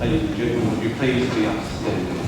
Ladies and gentlemen, would you please be upstanding?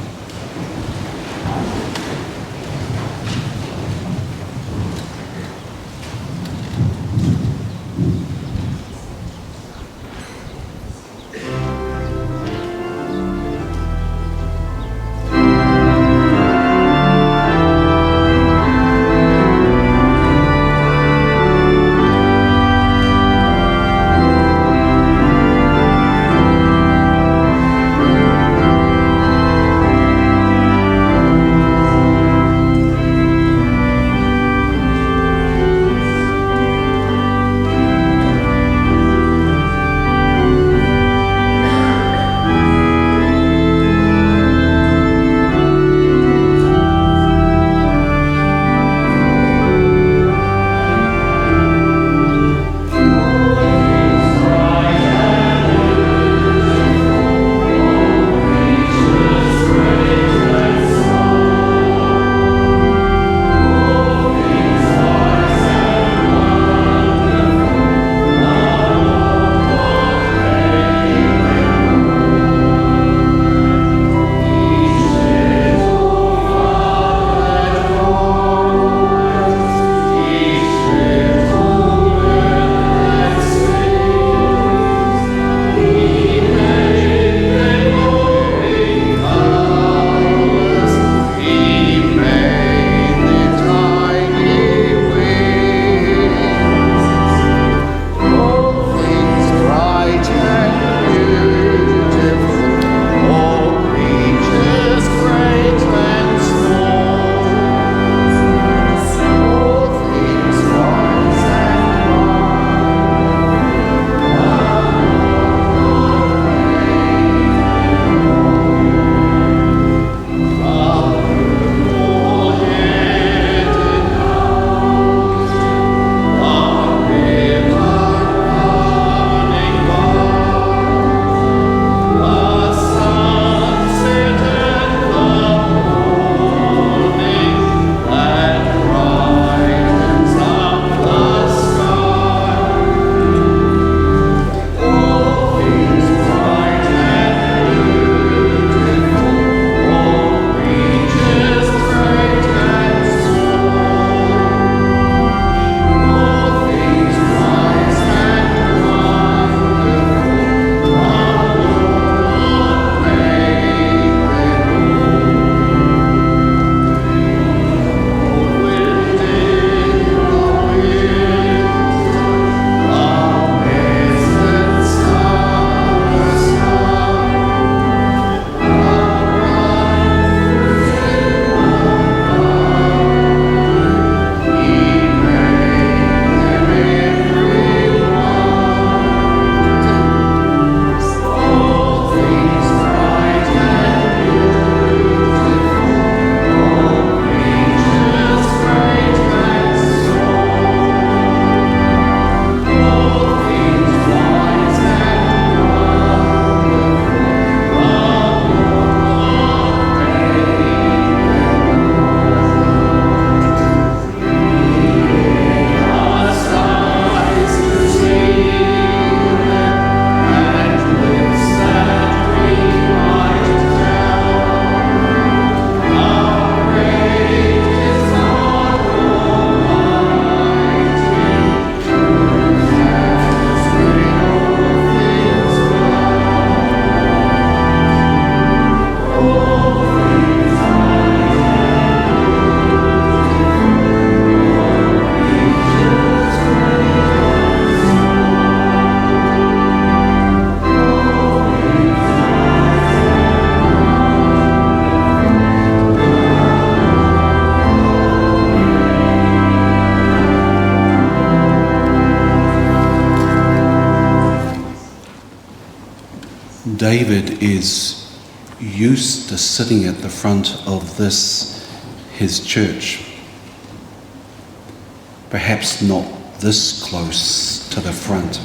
David is used to sitting at the front of this, his church. Perhaps not this close to the front.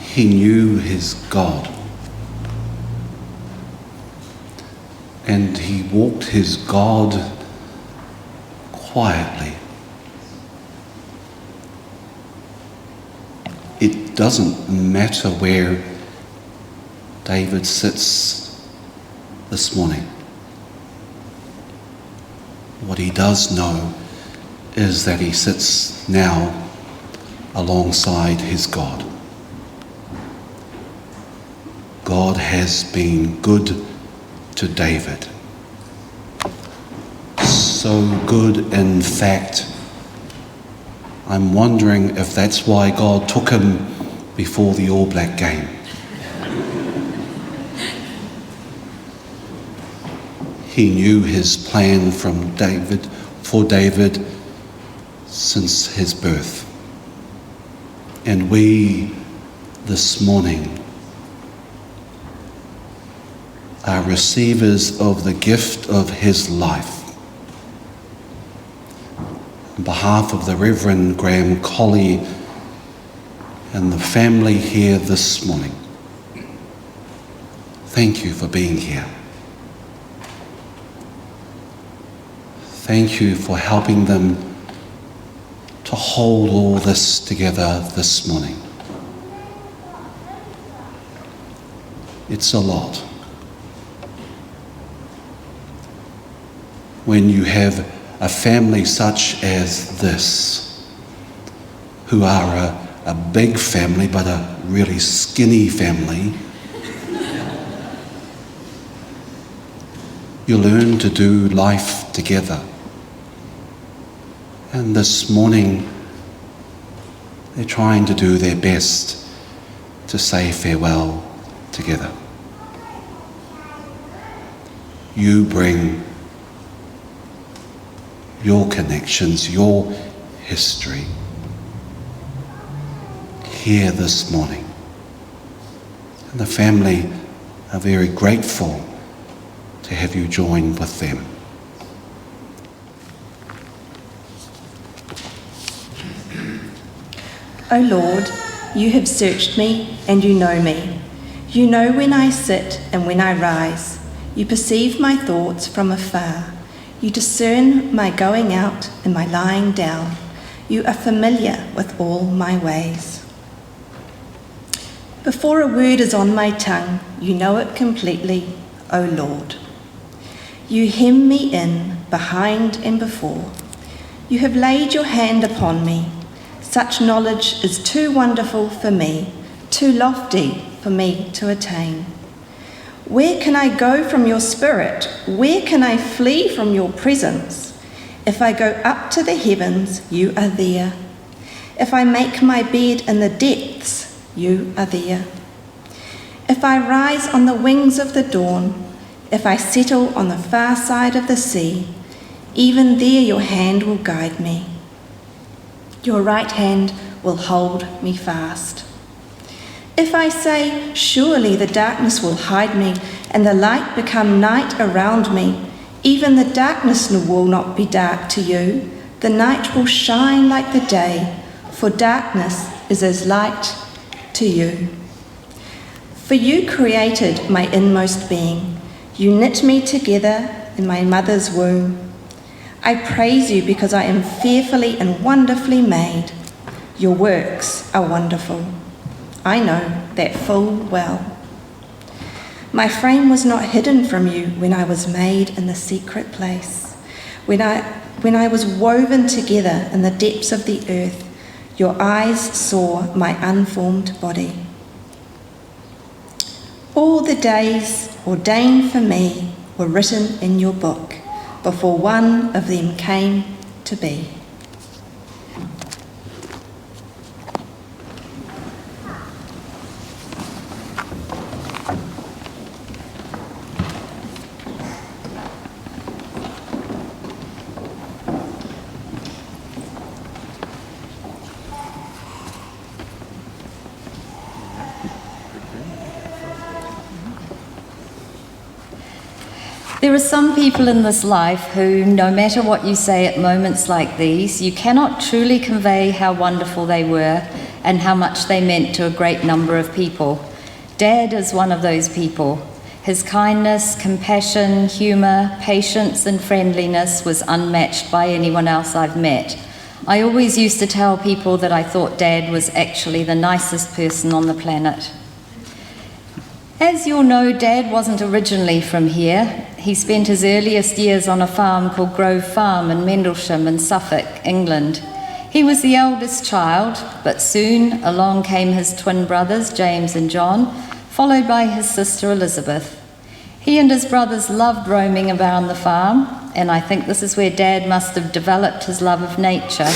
He knew his God. And he walked his God quietly. It doesn't matter where David sits this morning. What he does know is that he sits now alongside his God. God has been good to David. So good, in fact, I'm wondering if that's why God took him before the All Black game. He knew his plan for David since his birth. And we this morning are receivers of the gift of his life. On behalf of the Reverend Graham Colley and the family here this morning, thank you for being here. Thank you for helping them to hold all this together this morning. It's a lot. When you have a family such as this, who are a big family but a really skinny family, you learn to do life together. And this morning, they're trying to do their best to say farewell together. You bring your connections, your history here this morning. And the family are very grateful to have you join with them. O Lord, you have searched me and you know me. You know when I sit and when I rise. You perceive my thoughts from afar. You discern my going out and my lying down. You are familiar with all my ways. Before a word is on my tongue, you know it completely, O Lord. You hem me in, behind and before. You have laid your hand upon me. Such knowledge is too wonderful for me, too lofty for me to attain. Where can I go from your spirit? Where can I flee from your presence? If I go up to the heavens, you are there. If I make my bed in the depths, you are there. If I rise on the wings of the dawn, if I settle on the far side of the sea, even there your hand will guide me. Your right hand will hold me fast. If I say, surely the darkness will hide me, and the light become night around me, even the darkness will not be dark to you. The night will shine like the day, for darkness is as light to you. For you created my inmost being. You knit me together in my mother's womb. I praise you because I am fearfully and wonderfully made. Your works are wonderful. I know that full well. My frame was not hidden from you when I was made in the secret place. When I was woven together in the depths of the earth, your eyes saw my unformed body. All the days ordained for me were written in your book, before one of them came to be. There are some people in this life who, no matter what you say at moments like these, you cannot truly convey how wonderful they were and how much they meant to a great number of people. Dad is one of those people. His kindness, compassion, humour, patience and friendliness was unmatched by anyone else I've met. I always used to tell people that I thought Dad was actually the nicest person on the planet. As you'll know, Dad wasn't originally from here. He spent his earliest years on a farm called Grove Farm in Mendlesham in Suffolk, England. He was the eldest child, but soon along came his twin brothers, James and John, followed by his sister Elizabeth. He and his brothers loved roaming around the farm, and I think this is where Dad must have developed his love of nature.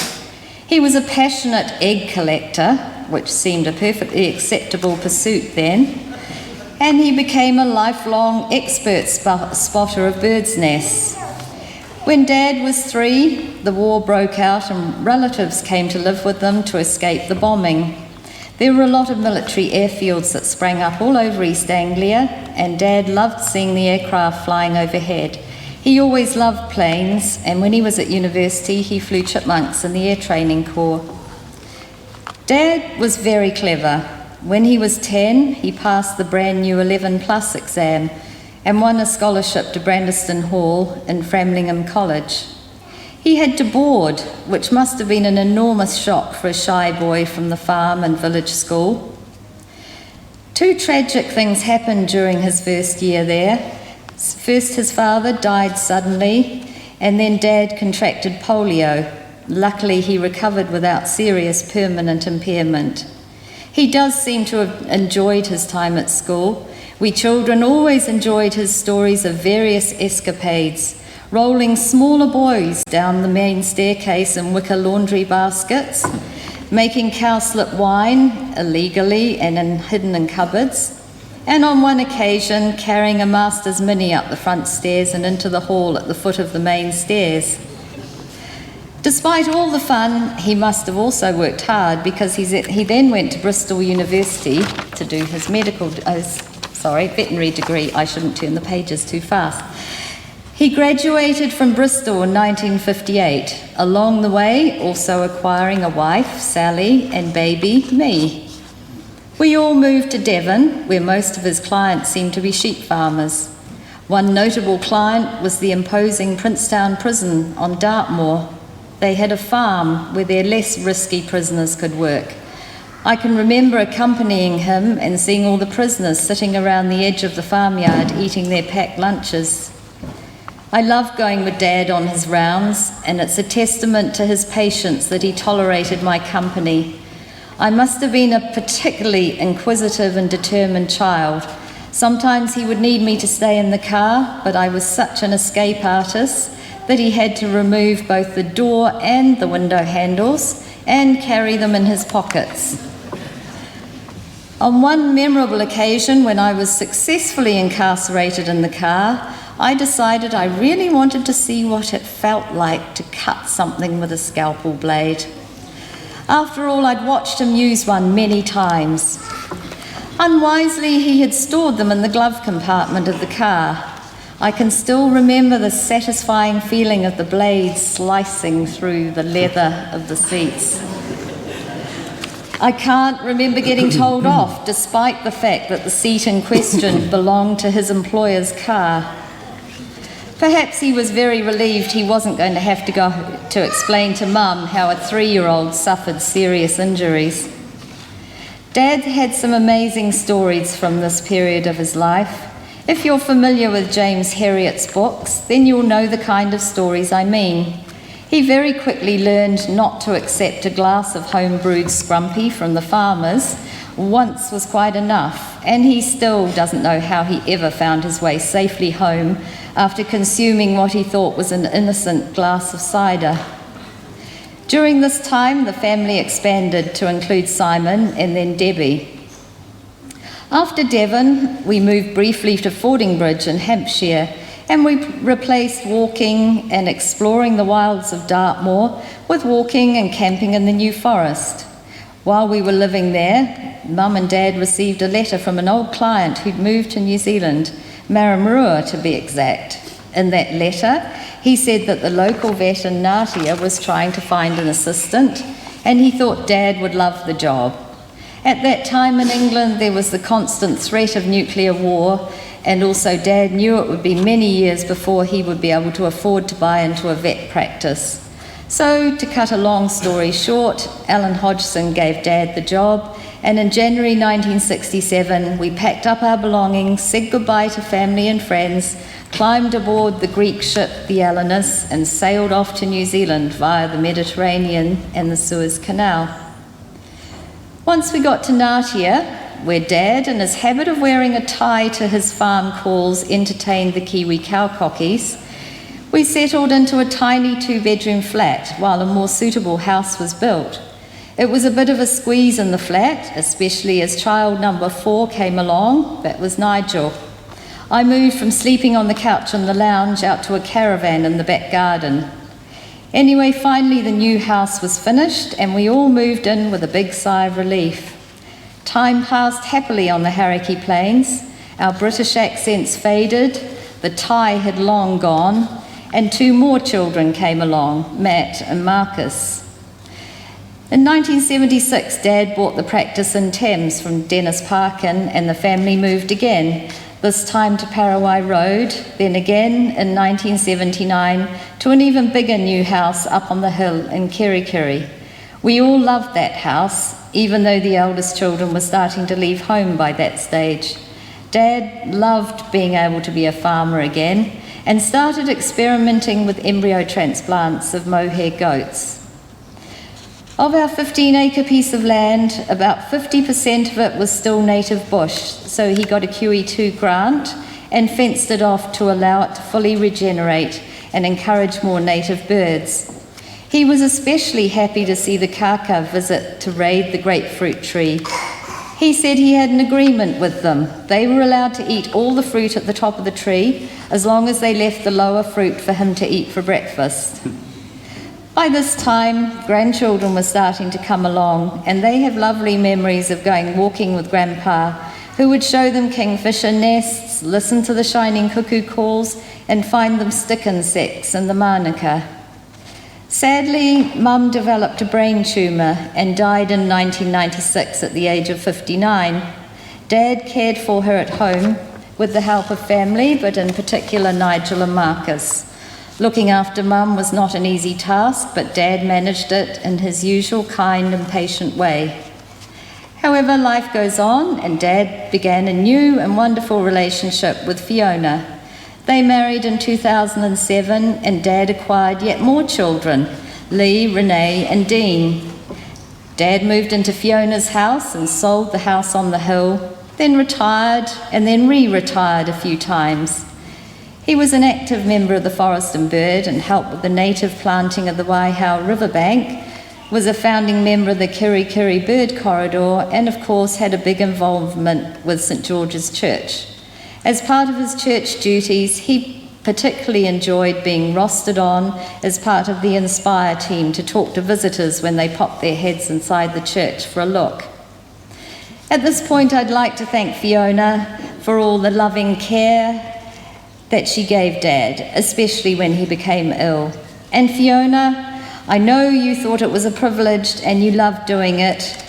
He was a passionate egg collector, which seemed a perfectly acceptable pursuit then, and he became a lifelong expert spotter of birds' nests. When Dad was 3, the war broke out and relatives came to live with them to escape the bombing. There were a lot of military airfields that sprang up all over East Anglia, and Dad loved seeing the aircraft flying overhead. He always loved planes, and when he was at university, he flew chipmunks in the Air Training Corps. Dad was very clever. When he was 10, he passed the brand new 11 plus exam and won a scholarship to Brandeston Hall in Framlingham College. He had to board, which must have been an enormous shock for a shy boy from the farm and village school. 2 tragic things happened during his first year there. First, his father died suddenly, and then Dad contracted polio. Luckily, he recovered without serious permanent impairment. He does seem to have enjoyed his time at school. We children always enjoyed his stories of various escapades, rolling smaller boys down the main staircase in wicker laundry baskets, making cowslip wine illegally and hidden in cupboards, and on one occasion carrying a master's mini up the front stairs and into the hall at the foot of the main stairs. Despite all the fun, he must have also worked hard, because he then went to Bristol University to do his veterinary degree. I shouldn't turn the pages too fast. He graduated from Bristol in 1958, along the way also acquiring a wife, Sally, and baby, me. We all moved to Devon, where most of his clients seemed to be sheep farmers. One notable client was the imposing Princetown Prison on Dartmoor. They had a farm where their less risky prisoners could work. I can remember accompanying him and seeing all the prisoners sitting around the edge of the farmyard eating their packed lunches. I love going with Dad on his rounds, and it's a testament to his patience that he tolerated my company. I must have been a particularly inquisitive and determined child. Sometimes he would need me to stay in the car, but I was such an escape artist that he had to remove both the door and the window handles and carry them in his pockets. On one memorable occasion, when I was successfully incarcerated in the car, I decided I really wanted to see what it felt like to cut something with a scalpel blade. After all, I'd watched him use one many times. Unwisely, he had stored them in the glove compartment of the car. I can still remember the satisfying feeling of the blade slicing through the leather of the seats. I can't remember getting told off, despite the fact that the seat in question belonged to his employer's car. Perhaps he was very relieved he wasn't going to have to go to explain to Mum how a 3-year-old suffered serious injuries. Dad had some amazing stories from this period of his life. If you're familiar with James Herriot's books, then you'll know the kind of stories I mean. He very quickly learned not to accept a glass of home-brewed scrumpy from the farmers. Once was quite enough, and he still doesn't know how he ever found his way safely home after consuming what he thought was an innocent glass of cider. During this time, the family expanded to include Simon and then Debbie. After Devon, we moved briefly to Fordingbridge in Hampshire, and we replaced walking and exploring the wilds of Dartmoor with walking and camping in the New Forest. While we were living there, Mum and Dad received a letter from an old client who'd moved to New Zealand, Maramarua to be exact. In that letter, he said that the local vet in Ngatea was trying to find an assistant, and he thought Dad would love the job. At that time in England, there was the constant threat of nuclear war, and also Dad knew it would be many years before he would be able to afford to buy into a vet practice. So, to cut a long story short, Alan Hodgson gave Dad the job, and in January 1967 we packed up our belongings, said goodbye to family and friends, climbed aboard the Greek ship the Alanus and sailed off to New Zealand via the Mediterranean and the Suez Canal. Once we got to Ngatea, where Dad, in his habit of wearing a tie to his farm calls, entertained the Kiwi cowcockies, we settled into a tiny 2-bedroom flat while a more suitable house was built. It was a bit of a squeeze in the flat, especially as child number 4 came along. That was Nigel. I moved from sleeping on the couch in the lounge out to a caravan in the back garden. Anyway, finally the new house was finished and we all moved in with a big sigh of relief. Time passed happily on the Hauraki Plains. Our British accents faded, the tie had long gone, and 2 more children came along, Matt and Marcus. In 1976, Dad bought the practice in Thames from Dennis Parkin, and the family moved again, this time to Paraguay Road, then again in 1979 to an even bigger new house up on the hill in Kirikiri. We all loved that house, even though the eldest children were starting to leave home by that stage. Dad loved being able to be a farmer again and started experimenting with embryo transplants of mohair goats. Of our 15-acre piece of land, about 50% of it was still native bush, so he got a QE2 grant and fenced it off to allow it to fully regenerate and encourage more native birds. He was especially happy to see the kaka visit to raid the grapefruit tree. He said he had an agreement with them. They were allowed to eat all the fruit at the top of the tree, as long as they left the lower fruit for him to eat for breakfast. By this time, grandchildren were starting to come along, and they have lovely memories of going walking with Grandpa, who would show them kingfisher nests, listen to the shining cuckoo calls, and find them stick insects in the manuka. Sadly, Mum developed a brain tumour and died in 1996 at the age of 59. Dad cared for her at home with the help of family, but in particular Nigel and Marcus. Looking after Mum was not an easy task, but Dad managed it in his usual kind and patient way. However, life goes on, and Dad began a new and wonderful relationship with Fiona. They married in 2007, and Dad acquired yet more children, Lee, Renee and Dean. Dad moved into Fiona's house and sold the house on the hill, then retired and then re-retired a few times. He was an active member of the Forest and Bird and helped with the native planting of the Waihau riverbank, was a founding member of the Kirikiri Bird Corridor, and of course had a big involvement with St George's Church. As part of his church duties, he particularly enjoyed being rostered on as part of the Inspire team to talk to visitors when they popped their heads inside the church for a look. At this point, I'd like to thank Fiona for all the loving care that she gave Dad, especially when he became ill. And Fiona, I know you thought it was a privilege and you loved doing it.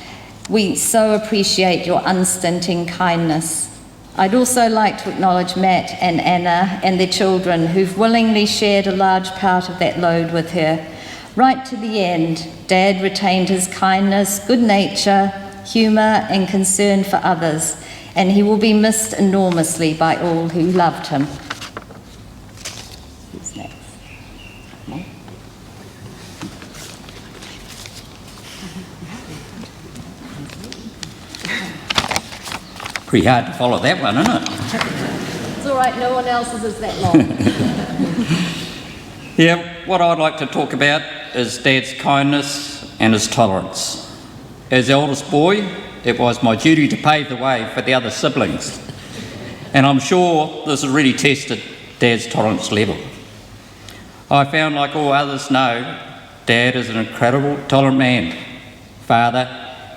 We so appreciate your unstinting kindness. I'd also like to acknowledge Matt and Anna and their children who've willingly shared a large part of that load with her. Right to the end, Dad retained his kindness, good nature, humour and concern for others, and he will be missed enormously by all who loved him. Who's next? Pretty hard to follow that one, isn't it? It's all right, no one else's is that long. Yeah, what I'd like to talk about is Dad's kindness and his tolerance. As eldest boy, it was my duty to pave the way for the other siblings. And I'm sure this has really tested Dad's tolerance level. I found, like all others know, Dad is an incredible, tolerant man, father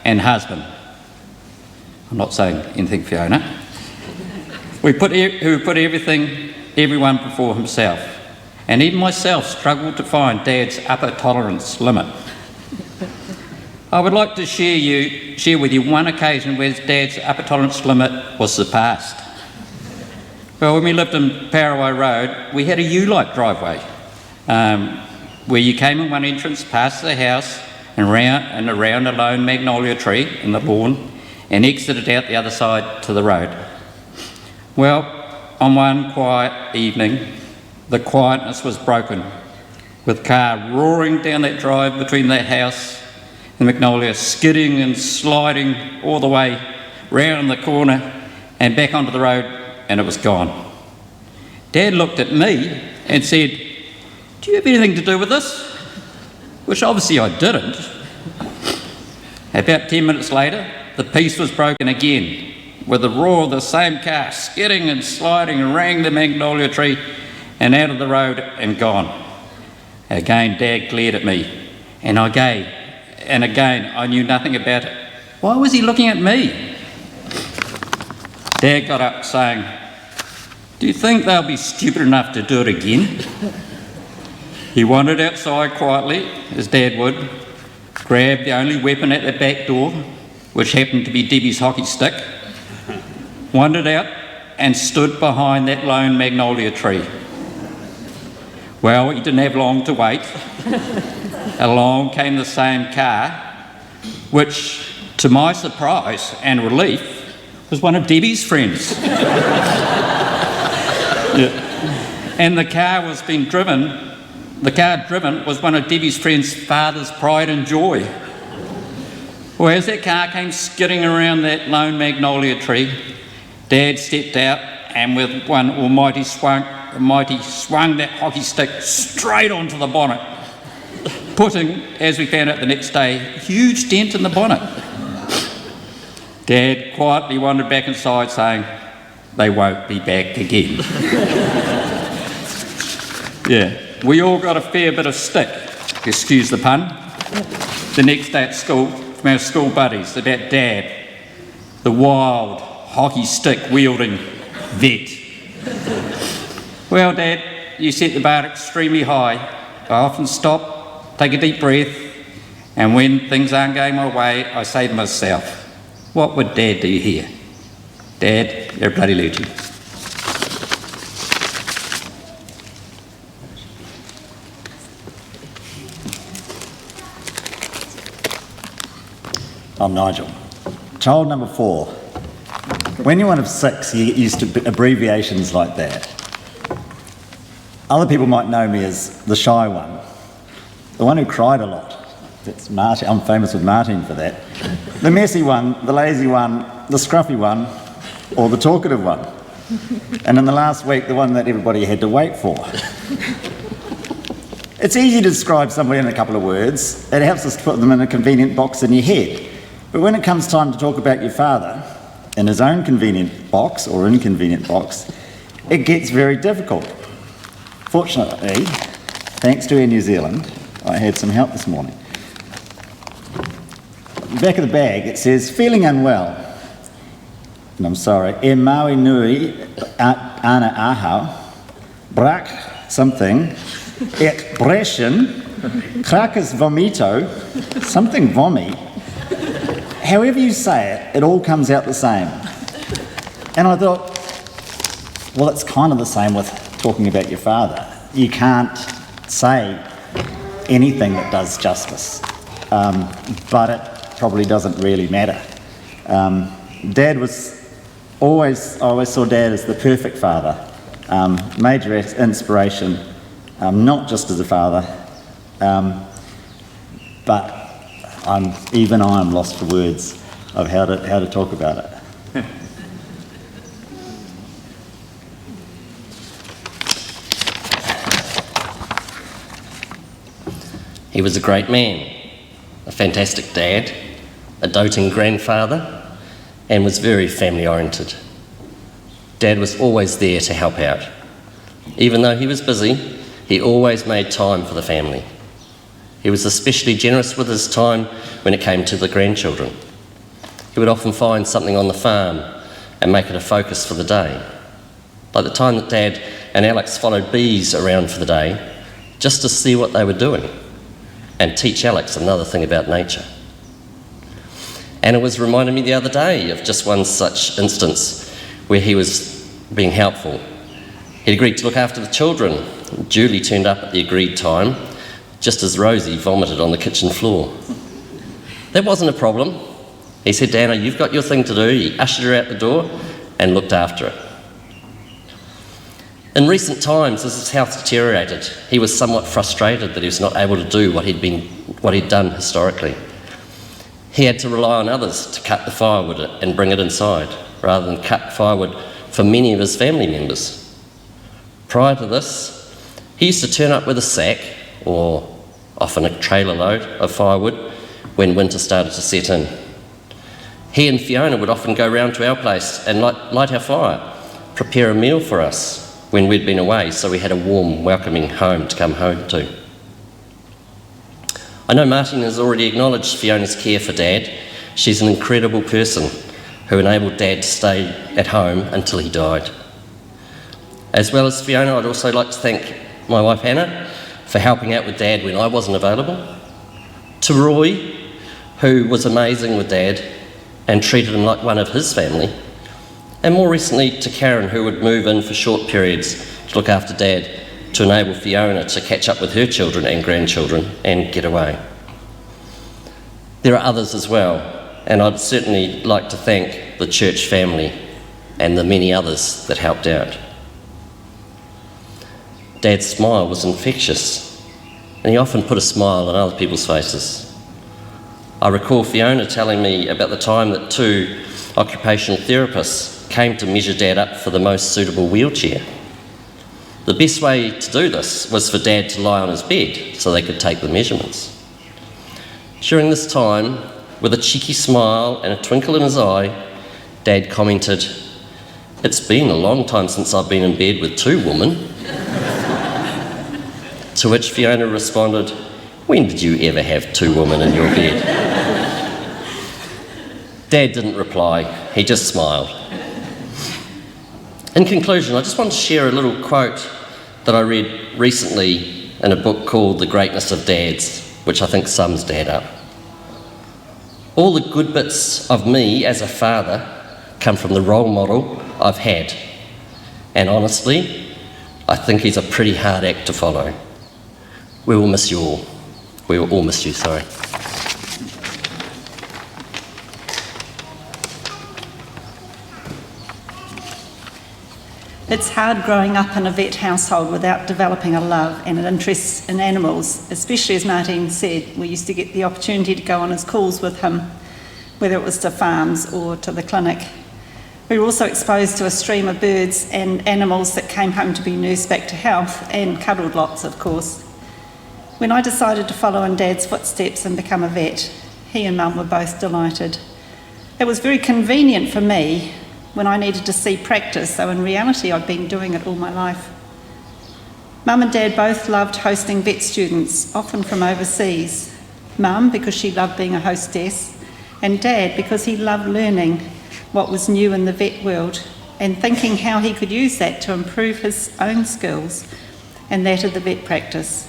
and husband. I'm not saying anything, Fiona. Who put everyone before himself. And even myself struggled to find Dad's upper tolerance limit. I would like to share with you one occasion where Dad's upper tolerance limit was surpassed. Well, when we lived in Paraguay Road, we had a U-like driveway. where you came in one entrance, past the house, and around a lone magnolia tree in the lawn, and exited out the other side to the road. Well, on one quiet evening, the quietness was broken, with the car roaring down that drive between that house and Magnolia, skidding and sliding all the way round the corner and back onto the road, and it was gone. Dad looked at me and said, "Do you have anything to do with this?" Which obviously I didn't. About 10 minutes later, the peace was broken again, with the roar of the same car skidding and sliding around the magnolia tree and out of the road and gone. Again, Dad glared at me, and again I knew nothing about it. Why was he looking at me? Dad got up saying, "Do you think they'll be stupid enough to do it again?" He wandered outside quietly, as Dad would, grabbed the only weapon at the back door, which happened to be Debbie's hockey stick, wandered out and stood behind that lone magnolia tree. Well, he didn't have long to wait. Along came the same car, which, to my surprise and relief, was one of Debbie's friends. Yeah. And the car driven was one of Debbie's friend's father's pride and joy. Well, as that car came skidding around that lone magnolia tree, Dad stepped out and with one almighty swung that hockey stick straight onto the bonnet, putting, as we found out the next day, a huge dent in the bonnet. Dad quietly wandered back inside saying, "They won't be back again." Yeah, we all got a fair bit of stick, excuse the pun, the next day at school from our school buddies about Dad, the wild hockey stick wielding vet. Well, Dad, you set the bar extremely high. I often stop, take a deep breath, and when things aren't going my way, I say to myself, what would Dad do here? Dad, you're a bloody legend. I'm Nigel. Child number 4. When you're one of 6, you get used to abbreviations like that. Other people might know me as the shy one, the one who cried a lot. That's Martin. I'm famous with Martin for that. The messy one, the lazy one, the scruffy one, or the talkative one. And in the last week, the one that everybody had to wait for. It's easy to describe somebody in a couple of words. It helps us to put them in a convenient box in your head. But when it comes time to talk about your father, in his own convenient box or inconvenient box, it gets very difficult. Fortunately, thanks to Air New Zealand, I had some help this morning. Back of the bag it says, feeling unwell. And I'm sorry, e maui nui ana ahau, brak something, et brescian, krakas vomito, something vommy. However you say it, it all comes out the same. And I thought, well, it's kind of the same with talking about your father. You can't say anything that does justice, but it probably doesn't really matter. Dad was I always saw Dad as the perfect father, major inspiration, not just as a father, but I'm lost for words of how to talk about it. He was a great man, a fantastic dad, a doting grandfather, and was very family-oriented. Dad was always there to help out. Even though he was busy, he always made time for the family. He was especially generous with his time when it came to the grandchildren. He would often find something on the farm and make it a focus for the day. By the time that Dad and Alex followed bees around for the day, just to see what they were doing and teach Alex another thing about nature. Anna was reminding me the other day of just one such instance where he was being helpful. He'd agreed to look after the children. Julie turned up at the agreed time, just as Rosie vomited on the kitchen floor. That wasn't a problem. He said, "Dana, you've got your thing to do." He ushered her out the door and looked after her. In recent times, as his health deteriorated, he was somewhat frustrated that he was not able to do what he'd done historically. He had to rely on others to cut the firewood and bring it inside, rather than cut firewood for many of his family members. Prior to this, he used to turn up with a sack, or often a trailer load, of firewood when winter started to set in. He and Fiona would often go round to our place and light our fire, prepare a meal for us when we'd been away, so we had a warm, welcoming home to come home to. I know Martin has already acknowledged Fiona's care for Dad. She's an incredible person who enabled Dad to stay at home until he died. As well as Fiona, I'd also like to thank my wife Hannah for helping out with Dad when I wasn't available. To Roy, who was amazing with Dad and treated him like one of his family. And more recently to Karen, who would move in for short periods to look after Dad, to enable Fiona to catch up with her children and grandchildren and get away. There are others as well, and I'd certainly like to thank the church family and the many others that helped out. Dad's smile was infectious, and he often put a smile on other people's faces. I recall Fiona telling me about the time that 2 occupational therapists came to measure Dad up for the most suitable wheelchair. The best way to do this was for Dad to lie on his bed so they could take the measurements. During this time, with a cheeky smile and a twinkle in his eye, Dad commented, "It's been a long time since I've been in bed with 2 women." To which Fiona responded, "When did you ever have 2 women in your bed?" Dad didn't reply, he just smiled. In conclusion, I just want to share a little quote that I read recently in a book called The Greatness of Dads, which I think sums Dad up. "All the good bits of me as a father come from the role model I've had. And honestly, I think he's a pretty hard act to follow. We will miss you all. We will all miss you, sorry." It's hard growing up in a vet household without developing a love and an interest in animals, especially as Martin said, we used to get the opportunity to go on his calls with him, whether it was to farms or to the clinic. We were also exposed to a stream of birds and animals that came home to be nursed back to health and cuddled lots, of course. When I decided to follow in Dad's footsteps and become a vet, he and Mum were both delighted. It was very convenient for me when I needed to see practice, though in reality I'd been doing it all my life. Mum and Dad both loved hosting vet students, often from overseas. Mum because she loved being a hostess, and Dad because he loved learning what was new in the vet world and thinking how he could use that to improve his own skills and that of the vet practice.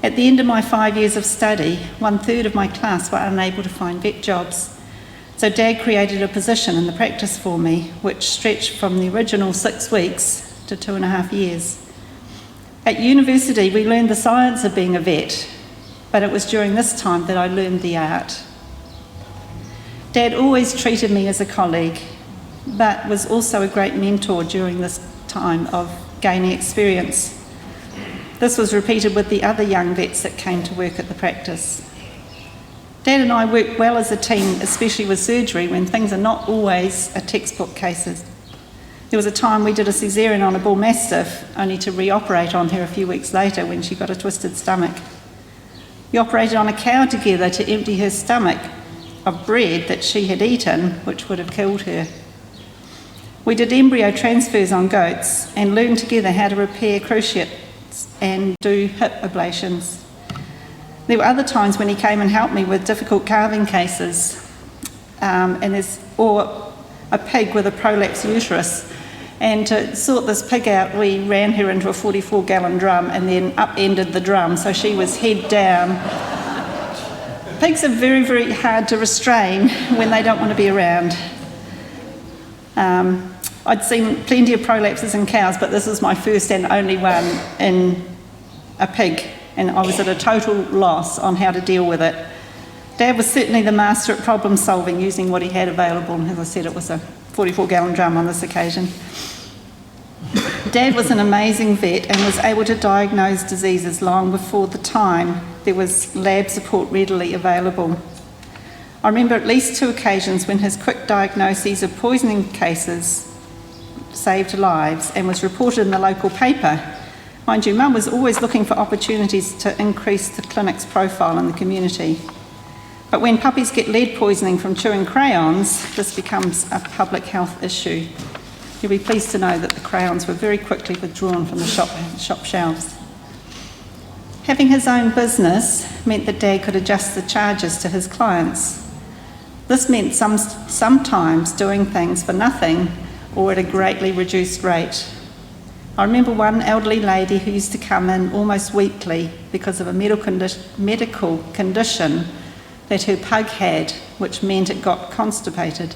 At the end of my 5 years of study, 1/3 of my class were unable to find vet jobs. So Dad created a position in the practice for me, which stretched from the original 6 weeks to 2.5 years. At university, we learned the science of being a vet, but it was during this time that I learned the art. Dad always treated me as a colleague, but was also a great mentor during this time of gaining experience. This was repeated with the other young vets that came to work at the practice. Dad and I worked well as a team, especially with surgery, when things are not always a textbook cases. There was a time we did a caesarean on a bull mastiff, only to re-operate on her a few weeks later when she got a twisted stomach. We operated on a cow together to empty her stomach of bread that she had eaten, which would have killed her. We did embryo transfers on goats and learned together how to repair cruciates and do hip ablations. There were other times when he came and helped me with difficult calving cases, or a pig with a prolapsed uterus. And to sort this pig out, we ran her into a 44-gallon drum and then upended the drum, so she was head down. Pigs are very, very hard to restrain when they don't want to be around. I'd seen plenty of prolapses in cows, but this was my first and only one in a pig, and I was at a total loss on how to deal with it. Dad was certainly the master at problem solving using what he had available, and as I said, it was a 44-gallon drum on this occasion. Dad was an amazing vet and was able to diagnose diseases long before the time there was lab support readily available. I remember at least 2 occasions when his quick diagnoses of poisoning cases saved lives and was reported in the local paper. Mind you, Mum was always looking for opportunities to increase the clinic's profile in the community. But when puppies get lead poisoning from chewing crayons, this becomes a public health issue. You'll be pleased to know that the crayons were very quickly withdrawn from the shop shelves. Having his own business meant that Dad could adjust the charges to his clients. This meant sometimes doing things for nothing or at a greatly reduced rate. I remember one elderly lady who used to come in almost weekly because of a medical condition that her pug had, which meant it got constipated.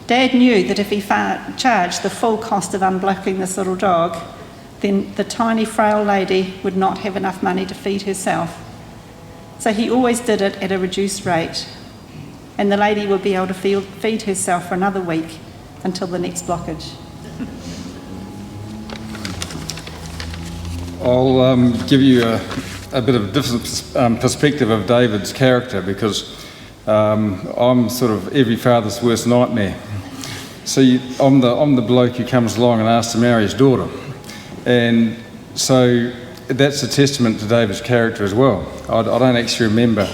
Dad knew that if he charged the full cost of unblocking this little dog, then the tiny frail lady would not have enough money to feed herself. So he always did it at a reduced rate, and the lady would be able to feed herself for another week until the next blockage. I'll give you a bit of a different perspective of David's character, because I'm sort of every father's worst nightmare. So I'm the bloke who comes along and asks to marry his daughter, and so that's a testament to David's character as well. I don't actually remember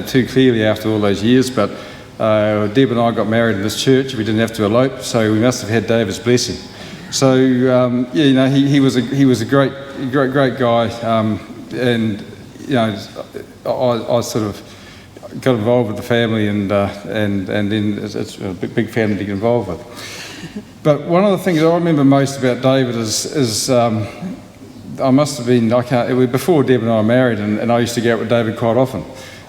too clearly after all those years, but Deb and I got married in this church. We didn't have to elope, so we must have had David's blessing. So he was a great guy, and I sort of got involved with the family, and then it's a big family to get involved with. But one of the things I remember most about David is I must have been, it was before Deb and I were married, and I used to go out with David quite often.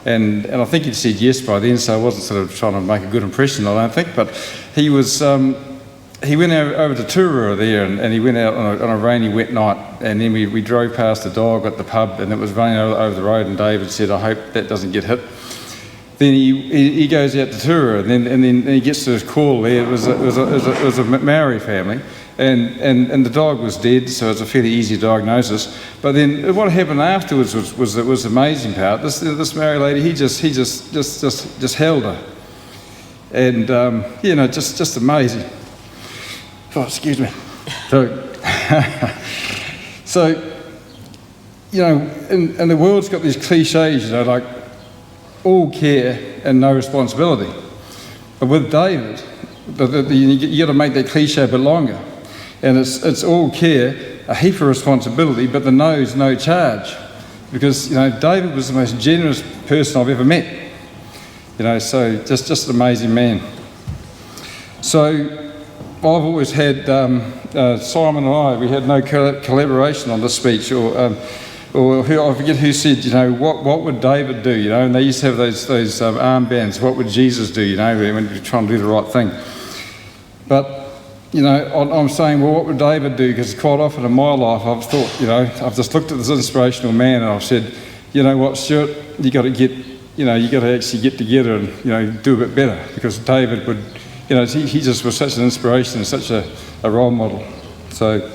And I think he'd said yes by then, so I wasn't sort of trying to make a good impression, I don't think. But he was, he went over to Turua there, and he went out on a rainy, wet night, and then we drove past the dog at the pub, and it was raining over the road, and David said, I hope that doesn't get hit. Then he goes out to Turua, and then he gets to his call there. It was a Maori family, and the dog was dead, so it's a fairly easy diagnosis. But then what happened afterwards was the amazing part. This Maori lady, he just held her, and just amazing. Oh, excuse me. So and the world's got these cliches, like all care and no responsibility. But with David, you got to make that cliche a bit longer. And it's all care, a heap of responsibility, but the no's no charge. Because, David was the most generous person I've ever met. So just an amazing man. So I've always had, Simon and I, we had no collaboration on this speech, or I forget who said, what would David do, and they used to have those armbands, what would Jesus do, when you're trying to do the right thing. But, I'm saying, well, what would David do? Because quite often in my life I've thought, I've just looked at this inspirational man and I've said, you know what, Stuart, you got to actually get together and, do a bit better, because David would, he just was such an inspiration and such a role model. So,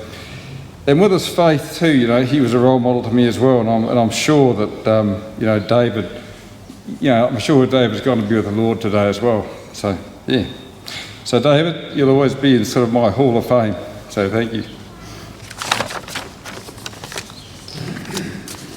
and with his faith too, he was a role model to me as well, and I'm sure that, David, I'm sure David's going to be with the Lord today as well. So, yeah. So, David, you'll always be in sort of my hall of fame. So, thank you.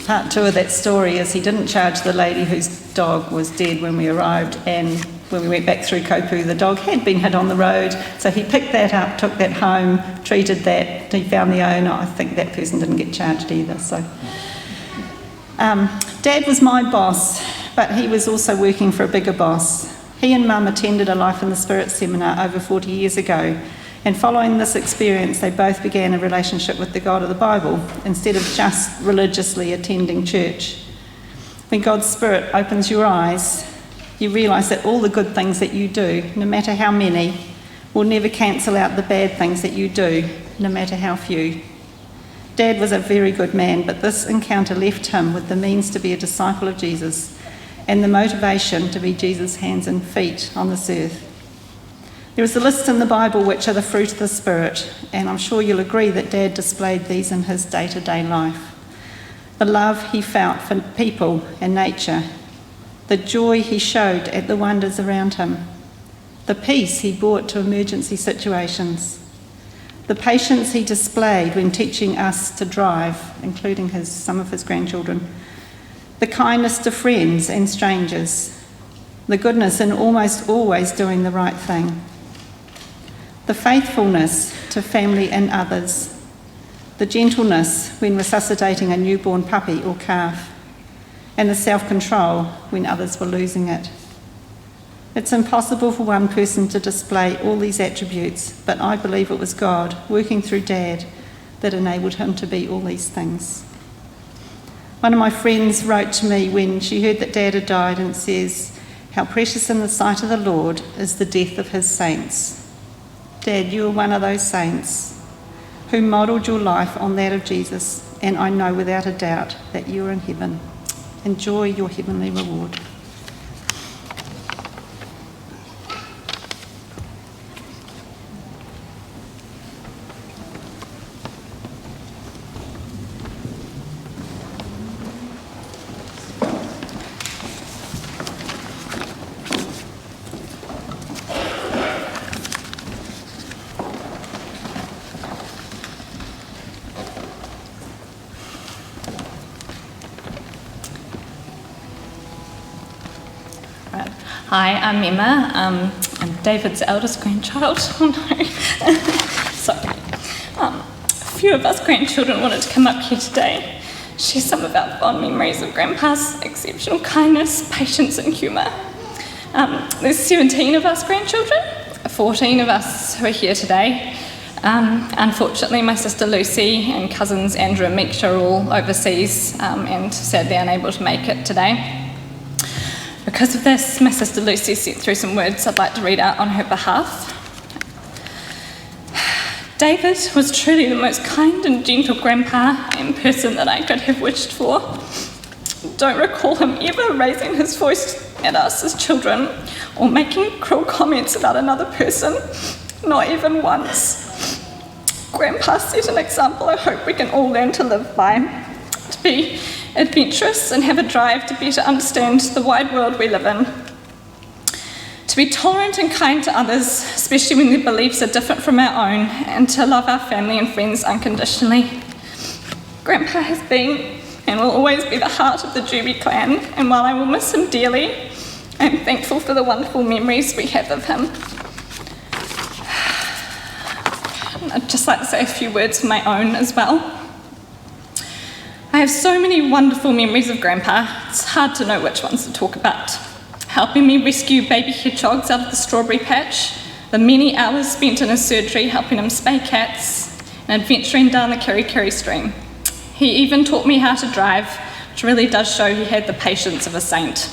Part 2 of that story is he didn't charge the lady whose dog was dead when we arrived, and when we went back through Kopu, the dog had been hit on the road, so he picked that up, took that home, treated that, he found the owner. I think that person didn't get charged either. So, Dad was my boss, but he was also working for a bigger boss. He and Mum attended a Life in the Spirit seminar over 40 years ago, and following this experience they both began a relationship with the God of the Bible instead of just religiously attending church. When God's Spirit opens your eyes, you realise that all the good things that you do, no matter how many, will never cancel out the bad things that you do, no matter how few. Dad was a very good man, but this encounter left him with the means to be a disciple of Jesus and the motivation to be Jesus' hands and feet on this earth. There is a list in the Bible which are the fruit of the Spirit, and I'm sure you'll agree that Dad displayed these in his day-to-day life. The love he felt for people and nature, the joy he showed at the wonders around him, the peace he brought to emergency situations, the patience he displayed when teaching us to drive, including some of his grandchildren, the kindness to friends and strangers, the goodness in almost always doing the right thing, the faithfulness to family and others, the gentleness when resuscitating a newborn puppy or calf, and the self-control when others were losing it. It's impossible for one person to display all these attributes, but I believe it was God working through Dad that enabled him to be all these things. One of my friends wrote to me when she heard that Dad had died and says, "How precious in the sight of the Lord is the death of his saints." Dad, you are one of those saints who modelled your life on that of Jesus, and I know without a doubt that you are in heaven. Enjoy your heavenly reward. Hi, I'm Emma. I'm David's eldest grandchild. Oh no, sorry. A few of us grandchildren wanted to come up here today, share some of our fond memories of Grandpa's exceptional kindness, patience and humour. There's 17 of us grandchildren, 14 of us who are here today. Unfortunately, my sister Lucy and cousins Andrew and Meeksha are all overseas and sadly unable to make it today. Because of this, my sister Lucy sent through some words I'd like to read out on her behalf. David was truly the most kind and gentle grandpa and person that I could have wished for. Don't recall him ever raising his voice at us as children or making cruel comments about another person, not even once. Grandpa set an example I hope we can all learn to live by, to be adventurous and have a drive to better understand the wide world we live in. To be tolerant and kind to others, especially when their beliefs are different from our own, and to love our family and friends unconditionally. Grandpa has been and will always be the heart of the Juby clan, and while I will miss him dearly, I'm thankful for the wonderful memories we have of him. I'd just like to say a few words of my own as well. I have so many wonderful memories of Grandpa, it's hard to know which ones to talk about. Helping me rescue baby hedgehogs out of the strawberry patch, the many hours spent in his surgery helping him spay cats, and adventuring down the Kerry stream. He even taught me how to drive, which really does show he had the patience of a saint.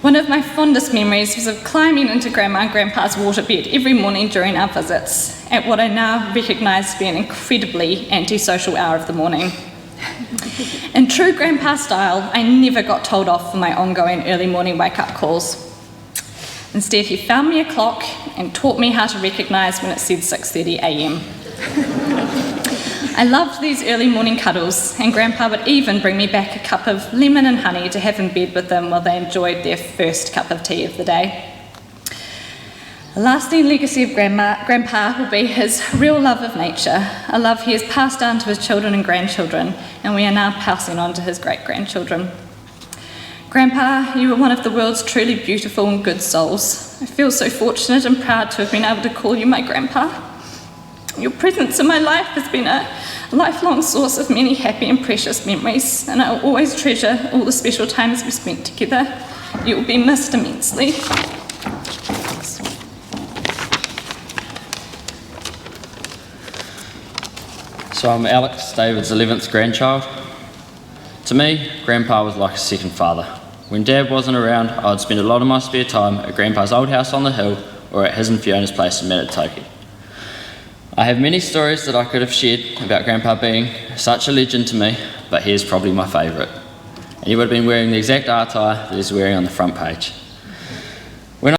One of my fondest memories was of climbing into Grandma and Grandpa's waterbed every morning during our visits, at what I now recognise to be an incredibly antisocial hour of the morning. In true Grandpa style, I never got told off for my ongoing early morning wake-up calls. Instead, he found me a clock and taught me how to recognise when it said 6:30 a.m. I loved these early morning cuddles, and Grandpa would even bring me back a cup of lemon and honey to have in bed with them while they enjoyed their first cup of tea of the day. A lasting legacy of Grandpa will be his real love of nature, a love he has passed down to his children and grandchildren, and we are now passing on to his great-grandchildren. Grandpa, you are one of the world's truly beautiful and good souls. I feel so fortunate and proud to have been able to call you my Grandpa. Your presence in my life has been a lifelong source of many happy and precious memories, and I will always treasure all the special times we spent together. You will be missed immensely. So I'm Alex, David's 11th grandchild. To me, Grandpa was like a second father. When Dad wasn't around, I'd spend a lot of my spare time at Grandpa's old house on the hill or at his and Fiona's place in Manitoki. I have many stories that I could have shared about Grandpa being such a legend to me, but here's probably my favourite. He would have been wearing the exact attire that he's wearing on the front page.